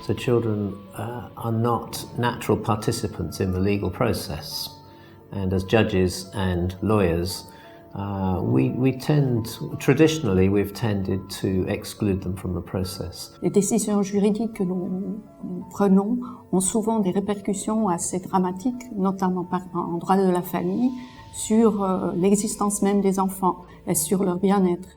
So children are not natural participants in the legal process. And as judges and lawyers, traditionally we've tended to exclude them from the process. Les décisions juridiques que nous prenons ont souvent des répercussions assez dramatiques, notamment en droit de la famille, sur l'existence même des enfants et sur leur bien-être.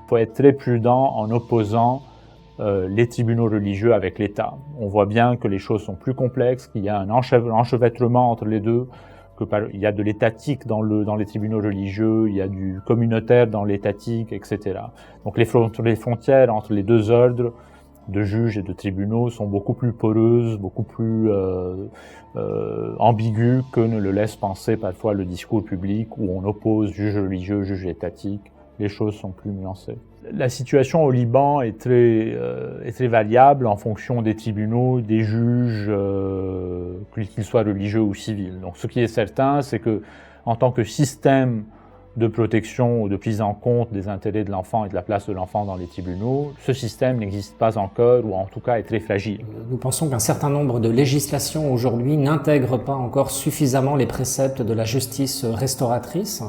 Il faut être très prudent en opposant les tribunaux religieux avec l'État. On voit bien que les choses sont plus complexes, qu'il y a un enchevêtrement entre les deux, il y a de l'étatique dans les tribunaux religieux, il y a du communautaire dans l'étatique, etc. Donc les frontières entre les deux ordres de juges et de tribunaux sont beaucoup plus poreuses, beaucoup plus ambiguës que ne le laisse penser parfois le discours public où on oppose juge religieux, juge étatique. Les choses sont plus nuancées. La situation au Liban est très variable en fonction des tribunaux, des juges, qu'ils soient religieux ou civils. Donc, ce qui est certain, c'est que, en tant que système de protection ou de prise en compte des intérêts de l'enfant et de la place de l'enfant dans les tribunaux, ce système n'existe pas encore, ou en tout cas est très fragile. Nous pensons qu'un certain nombre de législations aujourd'hui n'intègrent pas encore suffisamment les préceptes de la justice restauratrice.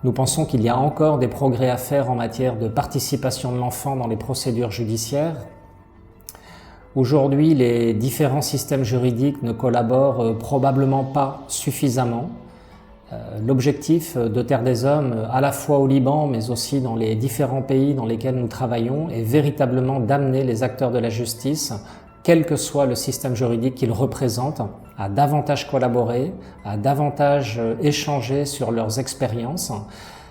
Nous pensons qu'il y a encore des progrès à faire en matière de participation de l'enfant dans les procédures judiciaires. Aujourd'hui, les différents systèmes juridiques ne collaborent probablement pas suffisamment. L'objectif de Terre des Hommes, à la fois au Liban, mais aussi dans les différents pays dans lesquels nous travaillons, est véritablement d'amener les acteurs de la justice, quel que soit le système juridique qu'ils représentent, à davantage collaborer, à davantage échanger sur leurs expériences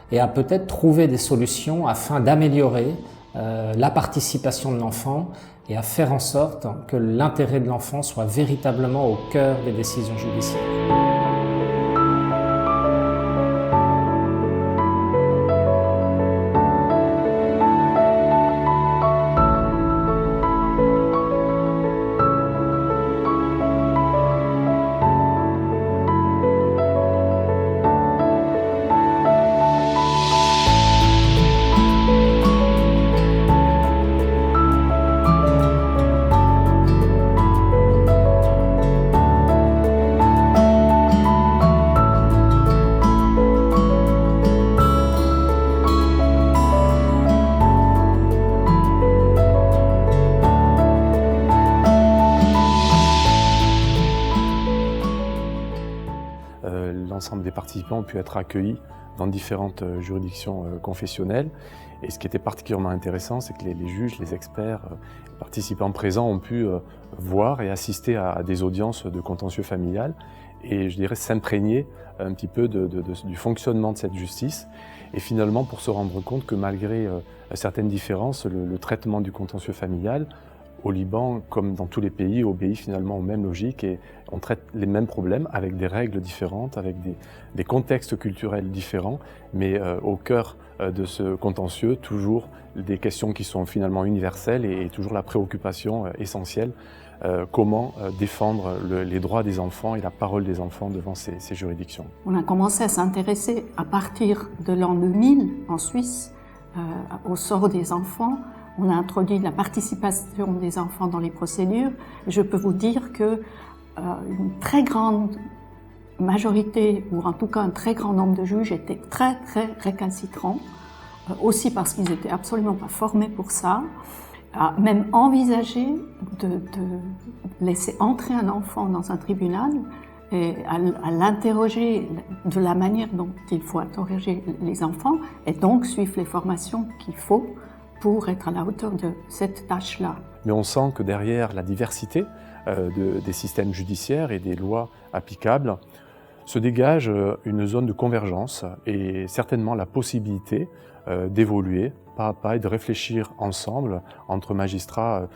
et à peut-être trouver des solutions afin d'améliorer la participation de l'enfant et à faire en sorte que l'intérêt de l'enfant soit véritablement au cœur des décisions judiciaires. L'ensemble des participants ont pu être accueillis dans différentes juridictions confessionnelles. Et ce qui était particulièrement intéressant, c'est que les juges, les experts, les participants présents ont pu voir et assister à des audiences de contentieux familial et, je dirais, s'imprégner un petit peu du fonctionnement de cette justice. Et finalement, pour se rendre compte que malgré certaines différences, le traitement du contentieux familial au Liban, comme dans tous les pays, obéit finalement aux mêmes logiques et on traite les mêmes problèmes avec des règles différentes, avec des contextes culturels différents, mais au cœur de ce contentieux, toujours des questions qui sont finalement universelles et toujours la préoccupation essentielle, comment défendre les droits des enfants et la parole des enfants devant ces juridictions. On a commencé à s'intéresser à partir de l'an 2000 en Suisse au sort des enfants. On a introduit la participation des enfants dans les procédures. Je peux vous dire que une très grande majorité, ou en tout cas un très grand nombre de juges étaient très récalcitrants, aussi parce qu'ils n'étaient absolument pas formés pour ça, à même envisager de laisser entrer un enfant dans un tribunal et à l'interroger de la manière dont il faut interroger les enfants et donc suivre les formations qu'il faut pour être à la hauteur de cette tâche-là. Mais on sent que derrière la diversité des systèmes judiciaires et des lois applicables se dégage une zone de convergence et certainement la possibilité d'évoluer pas à pas et de réfléchir ensemble entre magistrats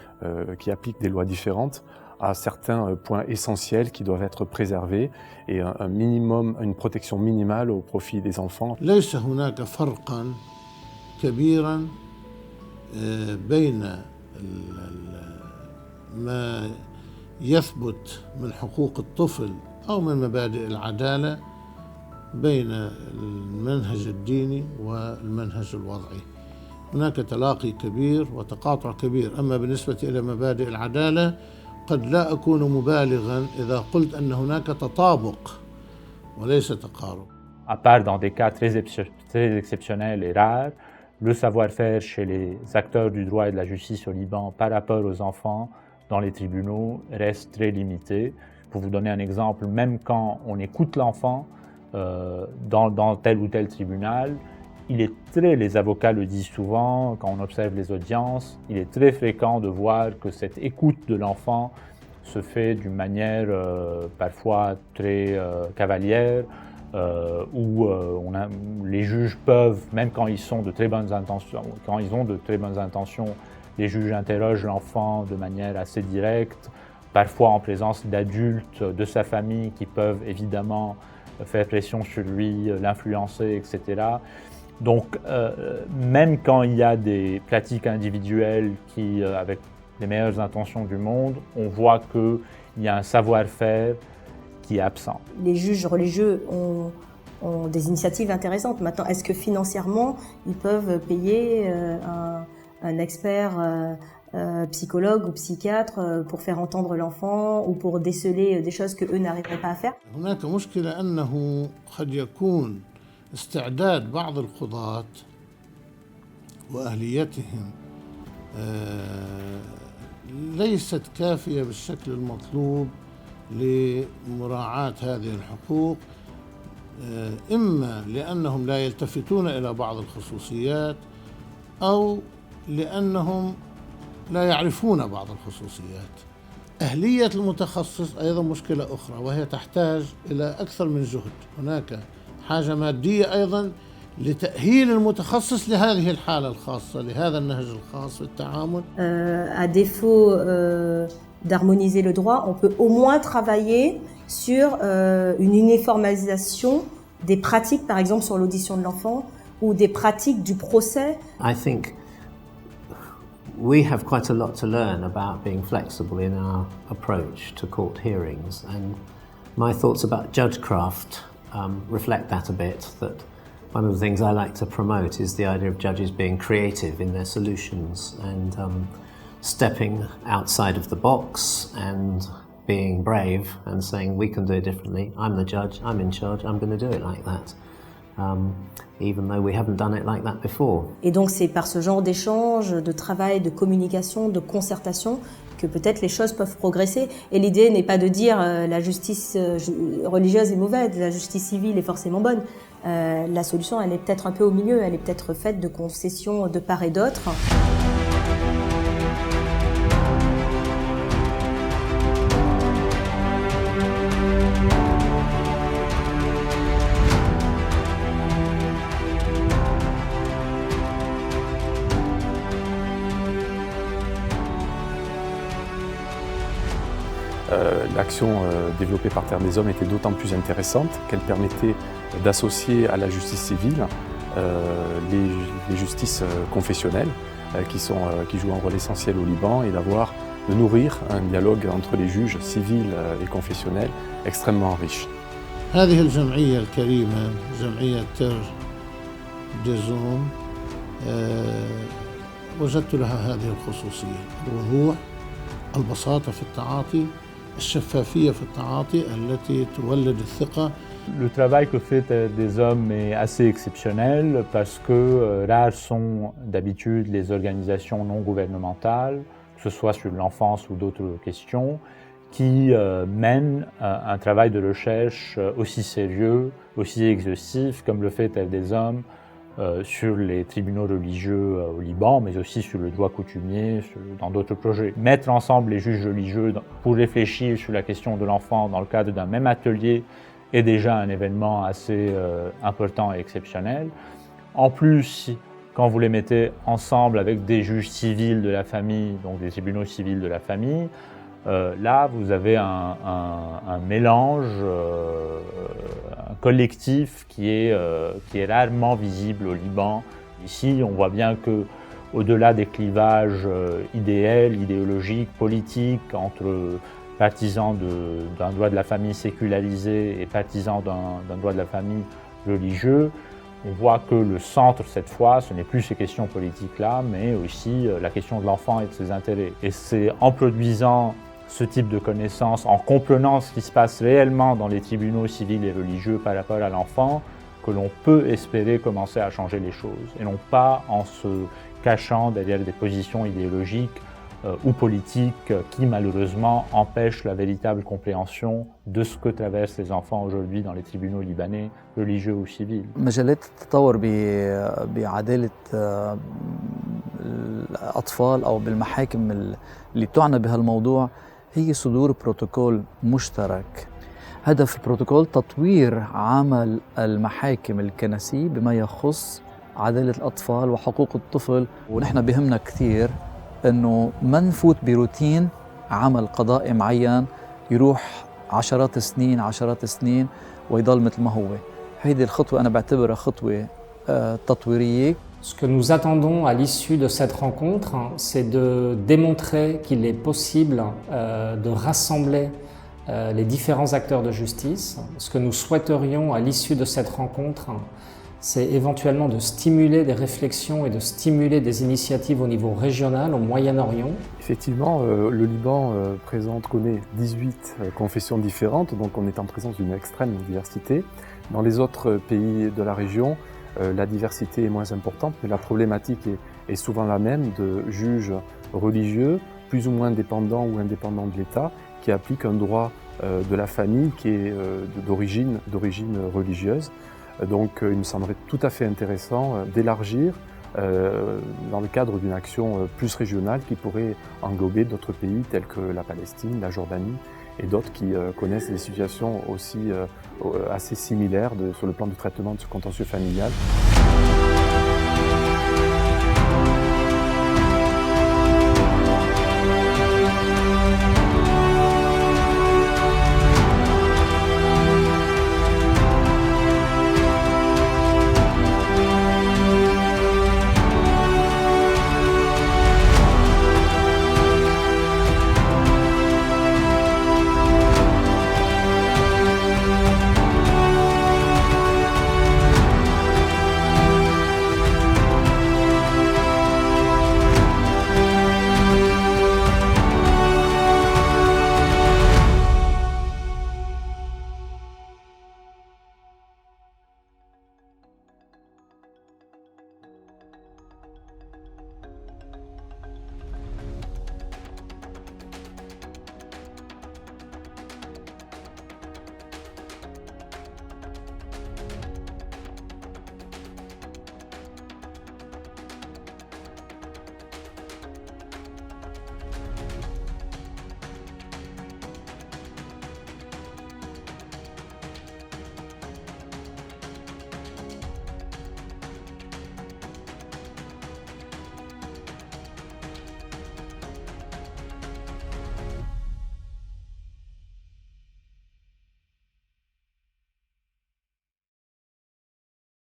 qui appliquent des lois différentes à certains points essentiels qui doivent être préservés et un minimum, une protection minimale au profit des enfants. ليس هناك فرقا كبيرا بين ما يثبت من حقوق الطفل أو من مبادئ العدالة بين المنهج الديني والمنهج الوضعي. هناك تلاقي كبير وتقاطع كبير. أما بالنسبة إلى مبادئ العدالة قد لا أكون مبالغا إذا قلت أن هناك تطابق وليس تقارب. À part dans des cas très exceptionnels et rares, le savoir-faire chez les acteurs du droit et de la justice au Liban par rapport aux enfants dans les tribunaux reste très limité. Pour vous donner un exemple, même quand on écoute l'enfant dans tel ou tel tribunal, les avocats le disent souvent, quand on observe les audiences, il est très fréquent de voir que cette écoute de l'enfant se fait d'une manière parfois très cavalière, où les juges peuvent, même quand ils ont de très bonnes intentions, les juges interrogent l'enfant de manière assez directe, parfois en présence d'adultes de sa famille qui peuvent évidemment faire pression sur lui, l'influencer, etc. Donc, même quand il y a des pratiques individuelles qui, avec les meilleures intentions du monde, on voit qu'il y a un savoir-faire qui est absent. Les juges religieux ont des initiatives intéressantes. Maintenant, est-ce que financièrement, ils peuvent payer un expert psychologue ou psychiatre pour faire entendre l'enfant ou pour déceler des choses qu'eux n'arriveraient pas à faire? هناك مشكلة أنه قد يكون استعداد بعض القضاة وأهليتهم ليست كافية بالشكل المطلوب لمراعاة هذه الحقوق، إما لأنهم لا يلتفتون إلى بعض الخصوصيات أو لأنهم لا يعرفون بعض الخصوصيات. أهلية المتخصص أيضا مشكلة أخرى وهي تحتاج إلى أكثر من جهد. هناك حاجة مادية أيضا لتأهيل المتخصص لهذه الحالة الخاصة لهذا النهج الخاص في التعامل. À défaut d'harmoniser le droit, on peut au moins travailler sur une uniformisation des pratiques, par exemple sur l'audition de l'enfant ou des pratiques du procès. I think we have quite a lot to learn about being flexible in our approach to court hearings, and my thoughts about judgecraft reflect that a bit, that one of the things I like to promote is the idea of judges being creative in their solutions and stepping outside of the box and being brave and saying we can do it differently. I'm the judge, I'm in charge, I'm going to do it like that. Even though we haven't done it like that before. Et donc c'est par ce genre d'échange, de travail, de communication, de concertation que peut-être les choses peuvent progresser. Et l'idée n'est pas de dire la justice religieuse est mauvaise, la justice civile est forcément bonne. La solution, elle est peut-être un peu au milieu, elle est peut-être faite de concessions de part et d'autre. L'action développée par Terre des Hommes était d'autant plus intéressante qu'elle permettait d'associer à la justice civile les justices confessionnelles qui jouent un rôle essentiel au Liban et de nourrir un dialogue entre les juges civils et confessionnels extrêmement riche. هذه الجمعية الكريمة جمعية تير ديزوم وجدت لها هذه الخصوصية: الوضوح، البساطة في التعاطي، الشفافية في التعاطي التي تولد الثقة. Le travail que fait des hommes est assez exceptionnel parce que rares sont d'habitude les organisations non gouvernementales, que ce soit sur l'enfance ou d'autres questions, qui mènent un travail de recherche aussi sérieux, aussi exhaustif comme le fait Terre des Hommes sur les tribunaux religieux au Liban, mais aussi sur le droit coutumier, dans d'autres projets. Mettre ensemble les juges religieux pour réfléchir sur la question de l'enfant dans le cadre d'un même atelier est déjà un événement assez important et exceptionnel. En plus, quand vous les mettez ensemble avec des juges civils de la famille, donc des tribunaux civils de la famille, là, vous avez un mélange, un collectif qui est rarement visible au Liban. Ici, on voit bien que au-delà des clivages idéels, idéologiques, politiques, entre partisans d'un droit de la famille sécularisé et partisans d'un droit de la famille religieux. On voit que le centre, cette fois, ce n'est plus ces questions politiques-là, mais aussi la question de l'enfant et de ses intérêts. Et c'est en produisant ce type de connaissances, en comprenant ce qui se passe réellement dans les tribunaux civils et religieux par rapport à l'enfant, que l'on peut espérer commencer à changer les choses, et non pas en se cachant derrière des positions idéologiques ou politiques qui malheureusement empêchent la véritable compréhension de ce que traversent les enfants aujourd'hui dans les tribunaux libanais, religieux ou civils. مجالات التطور بعدالة الأطفال أو بالمحاكم اللي تعنى بهالموضوع هي صدور بروتوكول مشترك. هدف البروتوكول تطوير عمل المحاكم الكنسية بما يخص عدالة الأطفال وحقوق الطفل، ونحن بهمنا كثير أنه ما نفوت بروتين عمل قضائي معين يروح عشرات السنين ويضل مثل ما هو. هيدي الخطوة أنا بعتبرها خطوة تطويرية. Ce que nous attendons à l'issue de cette rencontre, c'est de démontrer qu'il est possible de rassembler les différents acteurs de justice. Ce que nous souhaiterions à l'issue de cette rencontre, c'est éventuellement de stimuler des réflexions et de stimuler des initiatives au niveau régional, au Moyen-Orient. Effectivement, le Liban connaît 18 confessions différentes, donc on est en présence d'une extrême diversité. Dans les autres pays de la région, la diversité est moins importante, mais la problématique est souvent la même, de juges religieux, plus ou moins dépendants ou indépendants de l'État, qui appliquent un droit de la famille qui est d'origine religieuse. Donc il me semblerait tout à fait intéressant d'élargir dans le cadre d'une action plus régionale qui pourrait englober d'autres pays tels que la Palestine, la Jordanie et d'autres qui connaissent des situations aussi assez similaires sur le plan du traitement de ce contentieux familial.